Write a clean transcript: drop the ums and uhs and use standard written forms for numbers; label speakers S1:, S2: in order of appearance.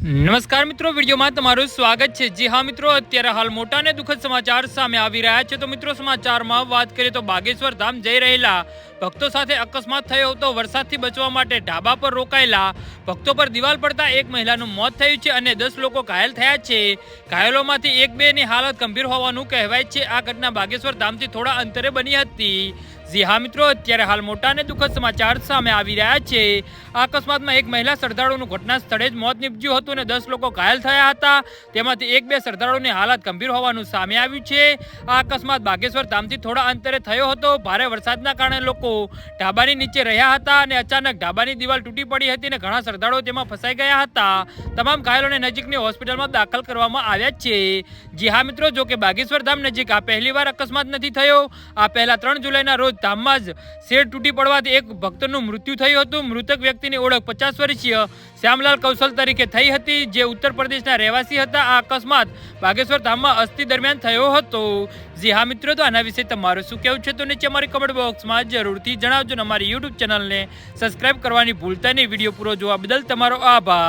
S1: નમસ્કાર મિત્રો, વિડીયોમાં તમારું સ્વાગત છે। જી હા મિત્રો, અત્યારે હાલ મોટા અને દુઃખદ સમાચાર સામે આવી રહ્યા છે। તો મિત્રો, સમાચારમાં વાત કરીએ તો બાગેશ્વર ધામ જઈ રહેલા ભક્તો સાથે અકસ્માત થયો હતો। વરસાદથી બચવા માટે ઢાબા પર રોકાયેલા ભક્તો પર દિવાલ પડતા એક મહિલાનું મોત થયું છે અને 10 લોકો ઘાયલ થયા છે। ઘાયલોમાંથી એક બે ની હાલત ગંભીર હોવાનું કહેવાય છે। આ ઘટના બાગેશ્વર ધામથી થોડા અંતરે બની હતી। જી હા મિત્રો, અત્યારે હાલ મોટા અને દુઃખદ સમાચાર સામે આવી રહ્યા છે। આ અકસ્માતમાં એક મહિલા શ્રદ્ધાળુનું ઘટના સ્થળે જ મોત નીપજ્યું હતું અને 10 લોકો ઘાયલ થયા હતા। તેમાંથી એક બે શ્રદ્ધાળુની હાલત ગંભીર હોવાનું સામે આવ્યું છે। આ અકસ્માત બાગેશ્વર ધામથી થોડા અંતરે થયો હતો। ભારે વરસાદના કારણે લોકો ઢાબાની નીચે રહ્યા હતા અને અચાનક ઢાબાની દિવાલ તૂટી પડી હતી અને ઘણા શ્રદ્ધાળુઓ તેમાં ફસાઈ ગયા હતા। તમામ ઘાયલોને નજીકની હોસ્પિટલમાં દાખલ કરવામાં આવ્યા છે। જી હા મિત્રો, જો કે બાગેશ્વર ધામ નજીક આ પહેલીવાર અકસ્માત નથી થયો। આ પહેલા 3 જુલાઈના રોજ ધામમાં જ શેડ તૂટી પડવાથી એક ભક્તનું મૃત્યુ થયું હતું। મૃતક વ્યક્તિની ઓળખ 50 વર્ષીય શ્યામલાલ કૌશલ તરીકે થઈ હતી, જે ઉત્તર પ્રદેશના રહેવાસી હતા। આ અકસ્માત બાગેશ્વર ધામમાં અસ્થિ દરમિયાન થયો હતો। જી હા મિત્રો, તો આના વિશે તમારું શું કહેવું છે તો નીચે અમારી કમેન્ટ બોક્સમાં જરૂરથી જણાવજો। અમારી યુટ્યુબ ચેનલને સબસ્ક્રાઇબ કરવાની ભૂલતા નહીં। વિડીયો પૂરો જોવા બદલ તમારો આભાર।